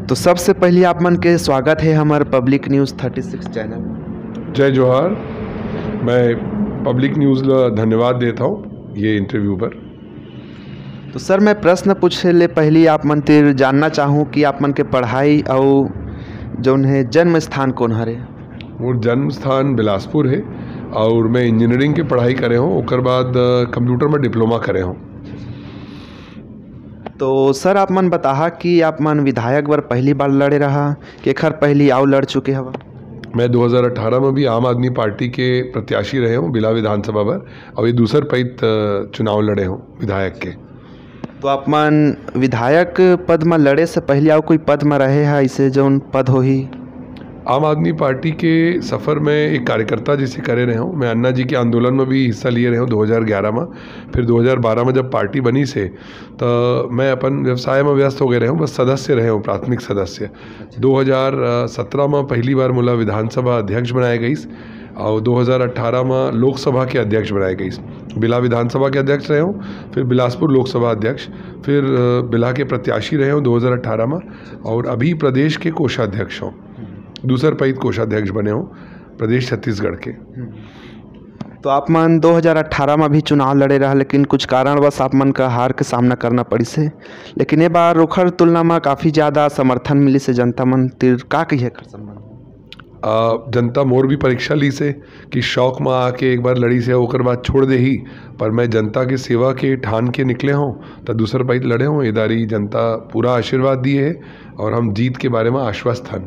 तो सबसे पहले आप मन के स्वागत है हमारे पब्लिक न्यूज़ 36 चैनल। जय जोहार। मैं पब्लिक न्यूज़ ला धन्यवाद देता हूँ ये इंटरव्यू पर। तो सर मैं प्रश्न पूछे ले पहले आप मन ते जानना चाहूँ कि आप मन के पढ़ाई और जौन है जन्म स्थान कौन हरे। मोर जन्म स्थान बिलासपुर है और मैं इंजीनियरिंग के पढ़ाई करे हूँ, ओकर बाद कंप्यूटर में डिप्लोमा करे हूँ। तो सर आप मन बताहा कि आप मन विधायक बर पहली बार लड़े रहा कि खर पहली आओ लड़ चुके हवा। मैं 2018 में भी आम आदमी पार्टी के प्रत्याशी रहे हूँ बिला विधानसभा पर, और ये दूसर पैत चुनाव लड़े हूँ विधायक के। तो आप मन विधायक पद में लड़े से पहले आओ कोई पद में रहे है ऐसे जौन पद हो ही। आम आदमी पार्टी के सफ़र में एक कार्यकर्ता जैसे करे रहे हूँ। मैं अन्ना जी के आंदोलन में भी हिस्सा लिए रहे हूँ 2011 में। फिर 2012 में जब पार्टी बनी से तो मैं अपन व्यवसाय में व्यस्त हो गए रहे हूँ, बस सदस्य रहे हूँ, प्राथमिक सदस्य। 2017 में पहली बार मुला विधानसभा अध्यक्ष बनाए गई और 2018 में लोकसभा के अध्यक्ष बनाए गई। बिला विधानसभा के अध्यक्ष रहे हूँ, फिर बिलासपुर लोकसभा अध्यक्ष, फिर बिला के प्रत्याशी रहे हूँ 2018 में, और अभी प्रदेश के कोषाध्यक्ष हूँ, दूसर पैत कोषाध्यक्ष बने हो प्रदेश छत्तीसगढ़ के। तो आप मन 2018 में भी चुनाव लड़े रहा, लेकिन कुछ कारणवश आप मन का हार के सामना करना पड़ी से, लेकिन ये बार ओखर तुलना में काफ़ी ज़्यादा समर्थन मिली से जनता मन तिर का कही कर संबंध। जनता मोर भी परीक्षा ली से कि शौक में आके एक बार लड़ी से ओकर बाद छोड़ दे ही, पर मैं जनता की सेवा के ठान के निकले हूँ तो दूसर पैत लड़े हूँ। इदारी जनता पूरा आशीर्वाद दिए है और हम जीत के बारे में आश्वस्त हैं।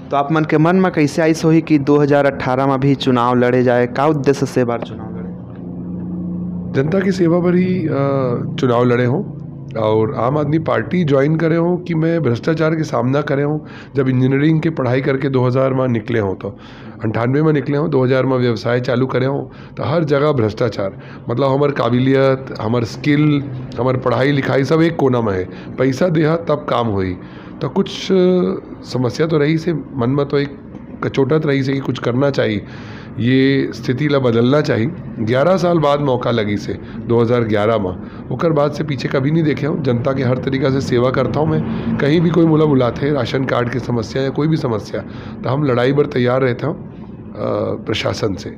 तो आप मन के मन में कैसे आई सोही कि 2018 में भी चुनाव लड़े जाए, का उद्देश्य से बार चुनाव लड़े। जनता की सेवा पर ही चुनाव लड़े हों और आम आदमी पार्टी ज्वाइन करे हों कि मैं भ्रष्टाचार के सामना करे हों। जब इंजीनियरिंग की पढ़ाई करके 2000 में निकले हों तो 98 में निकले हों, 2000 में व्यवसाय चालू करे हों तो हर जगह भ्रष्टाचार, मतलब हमार काबिलियत, हमार स्किल, हमार पढ़ाई लिखाई सब एक कोना में है, पैसा देहा तब काम होई। तो कुछ समस्या तो रही से मन में, तो एक कचोटत रही से कि कुछ करना चाहिए, ये स्थिति ला बदलना चाहिए। 11 साल बाद मौका लगी से 2011 में, ओकर बाद से पीछे कभी नहीं देखे हूँ। जनता के हर तरीक़ा से सेवा करता हूँ मैं। कहीं भी कोई मुला बुलाते हैं राशन कार्ड की समस्या या कोई भी समस्या, तो हम लड़ाई पर तैयार रहता हूँ प्रशासन से।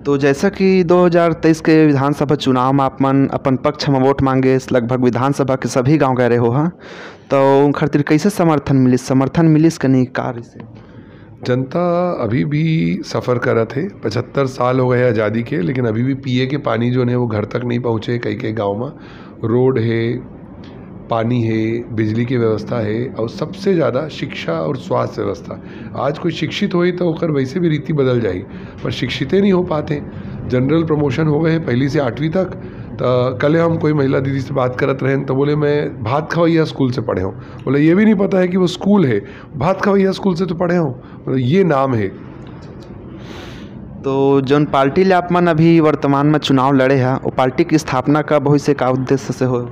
तो जैसा कि 2023 के विधानसभा चुनाव में आप मन अपन पक्ष में वोट मांगे, लगभग विधानसभा के सभी गांव गए हो हाँ, तो खातिर कैसे समर्थन मिलिस कि नहीं कार्य से। जनता अभी भी सफ़र कर थे, 75 साल हो गए आज़ादी के, लेकिन अभी भी पिए के पानी जो है वो घर तक नहीं पहुँचे। कई गांव में रोड है, पानी है, बिजली की व्यवस्था है, और सबसे ज़्यादा शिक्षा और स्वास्थ्य व्यवस्था। आज कोई शिक्षित होई तो ओकर वैसे भी रीति बदल जाए, पर शिक्षित नहीं हो पाते। जनरल प्रमोशन हो गए पहली से 8वीं तक। तो कल हम कोई महिला दीदी से बात करत रहे तो बोले मैं भात खवैया स्कूल से पढ़े हूँ। बोले ये भी नहीं पता है कि वो स्कूल है, भात खवैया स्कूल से तो पढ़े हूँ, बोले ये नाम है। तो जौन पार्टी ले आप मन अभी वर्तमान में चुनाव लड़े हैं, वो पार्टी की स्थापना कब हुई से, का उद्देश्य से हो।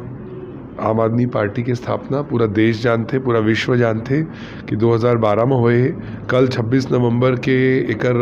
आम आदमी पार्टी की स्थापना पूरा देश जानते, पूरा विश्व जानते कि 2012 में हुए। कल 26 नवंबर के एकर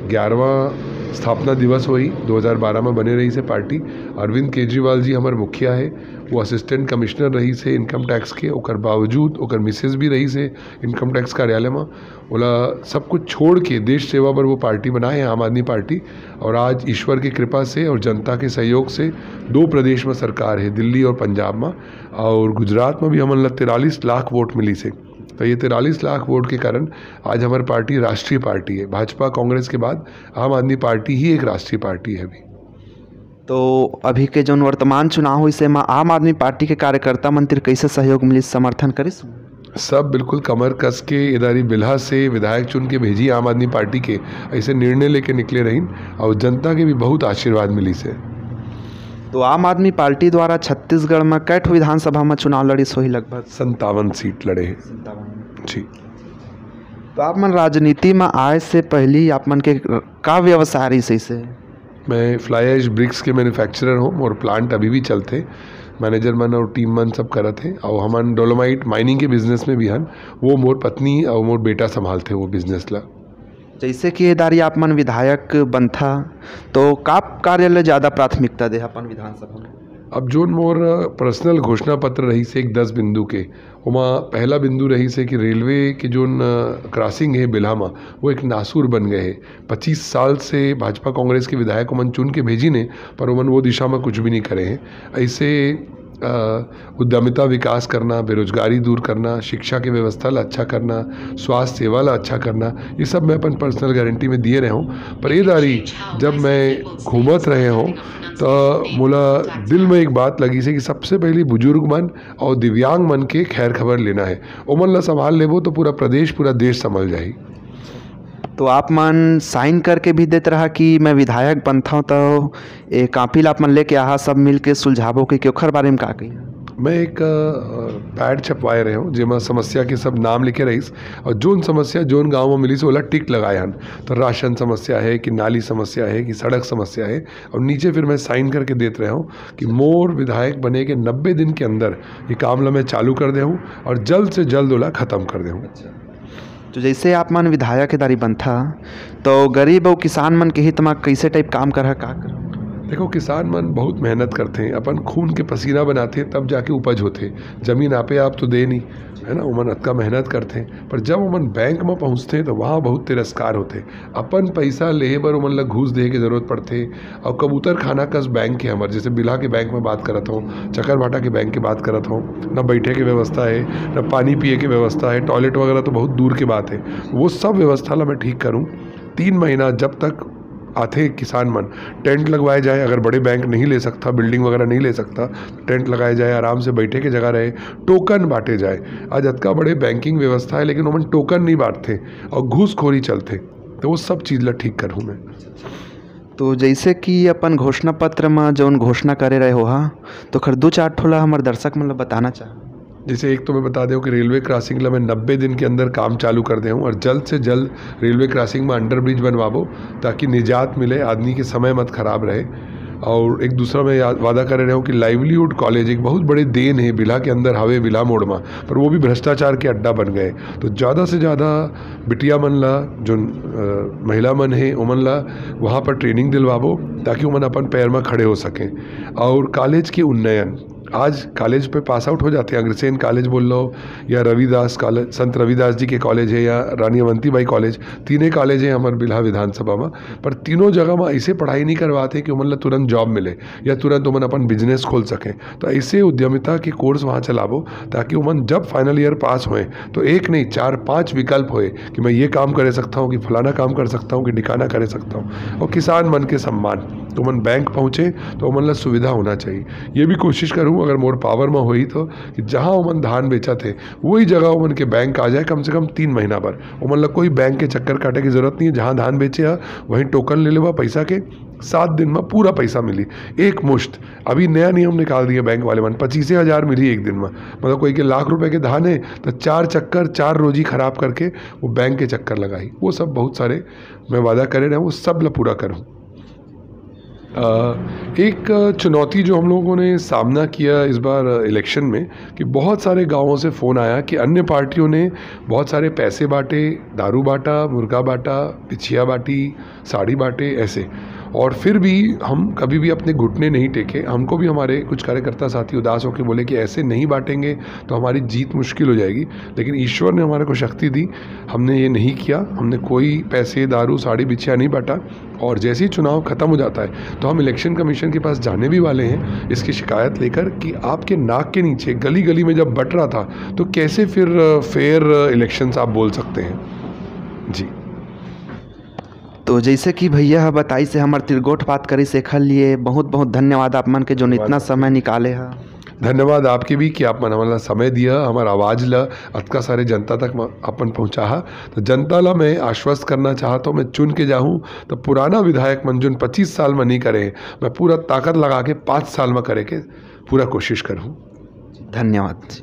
11वां स्थापना दिवस हुई। 2012 में बने रही से पार्टी। अरविंद केजरीवाल जी हमारे मुखिया है, वो असिस्टेंट कमिश्नर रही से इनकम टैक्स के, ओकर बावजूद ओकर मिसेज भी रही से इनकम टैक्स कार्यालय में। बोला सब कुछ छोड़ के देश सेवा पर वो पार्टी बनाए हैं आम आदमी पार्टी। और आज ईश्वर की कृपा से और जनता के सहयोग से 2 प्रदेश में सरकार है, दिल्ली और पंजाब में, और गुजरात में भी हमन 43 लाख वोट मिली से। तो ये 43 लाख वोट के कारण आज हमारी पार्टी राष्ट्रीय पार्टी है। भाजपा कांग्रेस के बाद आम आदमी पार्टी ही एक राष्ट्रीय पार्टी है अभी। तो अभी के जो वर्तमान चुनाव हुई से आम आदमी पार्टी के कार्यकर्ता मंत्री कैसे सहयोग मिली, समर्थन करिस। सब बिल्कुल कमर कस के इदारी बिल्हा से विधायक चुन के भेजी आम आदमी पार्टी के, ऐसे निर्णय लेके निकले रही, और जनता के भी बहुत आशीर्वाद मिली से। तो आम आदमी पार्टी द्वारा छत्तीसगढ़ में कैठ विधानसभा में चुनाव लड़ी सोही लगभग 57 सीट लड़े हैं जी। तो आप मन राजनीति में आए से पहले आप मन के का व्यवसाय रही से। मैं फ्लाई ऐश ब्रिक्स के मैन्युफैक्चरर हूँ, और प्लांट अभी भी चलते, मैनेजर मन और टीम मन सब करत है। और हमन डोलोमाइट माइनिंग के बिजनेस में भी हन, वो मोर पत्नी और मोर बेटा संभालते वो बिजनेस ला। जैसे कि दारी आप मन विधायक बनथा, तो का कार्य ले ज़्यादा प्राथमिकता दे अपन विधानसभा में। अब जोन मोर पर्सनल घोषणा पत्र रही से एक 10 बिंदु के, वहाँ पहला बिंदु रही से कि रेलवे के जोन क्रॉसिंग है बिल्हामा वो एक नासूर बन गए है। 25 साल से भाजपा कांग्रेस के विधायक मन चुन के भेजी ने, पर उमन वो दिशा में कुछ भी नहीं करे हैं। ऐसे उद्यमिता विकास करना, बेरोजगारी दूर करना, शिक्षा के व्यवस्था ला अच्छा करना, स्वास्थ्य सेवा ला अच्छा करना, ये सब मैं अपन पर्सनल गारंटी में दिए रहे हूँ। पर ये दारी जब मैं घूमत रहे हूँ तो मोला दिल में एक बात लगी से कि सबसे पहले बुजुर्ग मन और दिव्यांग मन के खैर खबर लेना है। ओमन ला संभाल लेबो तो पूरा प्रदेश पूरा देश संभल जाही। तो आप मन साइन करके भी देते रहा कि मैं विधायक बनता हूँ, तो ये कापी ला आप मन लेके आहा सब मिल के सुलझाबो के ओखर बारे में का कही? मैं एक पैड छपवाए रहे हूँ जेमा समस्या के सब नाम लिखे रहीस, और जोन समस्या जोन गांव में मिली से ओला टिक लगाए हन। तो राशन समस्या है कि नाली समस्या है कि सड़क समस्या है, और नीचे फिर मैं साइन करके देते रहा हूँ कि मोर विधायक बने के 90 दिन के अंदर ये काम ला मैं चालू कर दे हूँ और जल्द से जल्द ओला ख़त्म कर दे हूँ। तो जैसे आप मन विधायक के दारी बनता तो गरीब और किसान मन के हित में कैसे टाइप काम कर का कर? देखो, किसान मन बहुत मेहनत करते हैं, अपन खून के पसीना बनाते हैं तब जाके उपज होते। ज़मीन आपे आप तो दे नहीं, है ना। उमन अतका मेहनत करते हैं, पर जब उमन बैंक में पहुँचते तो वहाँ बहुत तिरस्कार होते। अपन पैसा ले बर उमन ला घूस दे के ज़रूरत पड़ते, और कबूतर खाना कस बैंक के हमारे जैसे बिल्हा के बैंक में बात करत हूँ, चकरभाटा के बैंक की बात करत हूँ, न बैठे की व्यवस्था है, न पानी पिए की व्यवस्था है, टॉयलेट वगैरह तो बहुत दूर की बात है। वो सब व्यवस्था ला मैं ठीक करूँ। 3 महीना जब तक आते किसान मन, टेंट लगवाए जाए, अगर बड़े बैंक नहीं ले सकता, बिल्डिंग वगैरह नहीं ले सकता, टेंट लगाए जाए, आराम से बैठे के जगह रहे, टोकन बांटे जाए। आज अतका बड़े बैंकिंग व्यवस्था है लेकिन उमन टोकन नहीं बांटते और घूसखोरी चलते, तो वो सब चीज़ ला ठीक करूँ मैं। तो जैसे कि अपन घोषणा पत्र में जौन घोषणा करे रहे हो हा, तो खर 2-4 ठोला हमारे दर्शक मतलब बताना चाह। जैसे एक तो मैं बता दूं कि रेलवे क्रॉसिंग ला मैं 90 दिन के अंदर काम चालू कर दे हूँ, और जल्द से जल्द रेलवे क्रॉसिंग में अंडर ब्रिज बनवाबो ताकि निजात मिले, आदमी के समय मत खराब रहे। और एक दूसरा मैं वादा कर रहा हूँ कि लाइवलीहुड कॉलेज एक बहुत बड़े देन है बिल्हा के अंदर हवे बिल्हा मोड़ में, पर वो भी भ्रष्टाचार के अड्डा बन गए। तो ज़्यादा से ज़्यादा बिटिया मन ला जो महिला मन है उमन ला वहाँ पर ट्रेनिंग दिलवाबो ताकि उमन अपन पैर में खड़े हो सकें। और कॉलेज के उन्नयन, आज कॉलेज पे पास आउट हो जाते हैं, अग्रसेन कॉलेज बोल लो या रविदास कॉलेज, संत रविदास जी के कॉलेज है, या रानी अवंतीबाई कॉलेज, तीनों कॉलेज हैं हमारे बिल्हा विधानसभा में। पर तीनों जगह में ऐसे पढ़ाई नहीं करवाते कि उमन ला तुरंत जॉब मिले या तुरंत उमन अपन बिजनेस खोल सकें। तो ऐसे उद्यमिता के कोर्स वहाँ चलाबो ताकि उमन जब फाइनल ईयर पास होए तो एक नहीं 4-5 विकल्प होए कि मैं ये काम कर सकता हूँ, कि फलाना काम कर सकता हूँ, कि ठिकाना कर सकता हूँ। और किसान मन के सम्मान, तो उमन बैंक पहुँचे तो उमन ला सुविधा होना चाहिए। ये भी कोशिश करूँ अगर मोर पावर में हुई तो कि जहाँ उमन धान बेचा थे वही जगह उमन के बैंक आ जाए कम से कम 3 महीना पर। उमन ला कोई बैंक के चक्कर काटे की जरूरत नहीं है, जहाँ धान बेचे है वहीं टोकन ले लेवा पैसा के, 7 दिन में पूरा पैसा मिली एक मुश्त। अभी नया नियम निकाल दिया बैंक वाले मन, 25,000 मिली एक दिन में। मतलब कोई के लाख रुपए के धान है तो 4 चक्कर 4 रोजी खराब करके वो बैंक के चक्कर लगाई। वो सब बहुत सारे मैं वादा करे रहा हूँ, वो सब ला पूरा करूँ। एक चुनौती जो हम लोगों ने सामना किया इस बार इलेक्शन में कि बहुत सारे गांवों से फ़ोन आया कि अन्य पार्टियों ने बहुत सारे पैसे बांटे, दारू बांटा, मुर्गा बांटा, पिछिया बांटी, साड़ी बांटे ऐसे, और फिर भी हम कभी भी अपने घुटने नहीं टेके। हमको भी हमारे कुछ कार्यकर्ता साथी उदास होकर बोले कि ऐसे नहीं बांटेंगे तो हमारी जीत मुश्किल हो जाएगी, लेकिन ईश्वर ने हमारे को शक्ति दी, हमने ये नहीं किया। हमने कोई पैसे, दारू, साड़ी, बिछिया नहीं बांटा। और जैसे ही चुनाव ख़त्म हो जाता है तो हम इलेक्शन कमीशन के पास जाने भी वाले हैं इसकी शिकायत लेकर कि आपके नाक के नीचे गली गली में जब बट रहा था तो कैसे फिर फेयर इलेक्शंस आप बोल सकते हैं। जी, तो जैसे कि भैया बताई से हमारे तिरगोट बात करी सेखल लिए बहुत बहुत धन्यवाद आप मन के जो इतना समय निकाले है। धन्यवाद आपके भी कि आप मन हमारा समय दिया, हमारा आवाज़ ला अतका सारे जनता तक अपन पहुँचा। तो जनता ला मैं आश्वस्त करना चाहता हूँ, मैं चुन के जाऊँ तो पुराना विधायक मन जो 25 साल में नहीं करे, मैं पूरा ताकत लगा के 5 साल में करे के पूरा कोशिश करूँ। धन्यवाद।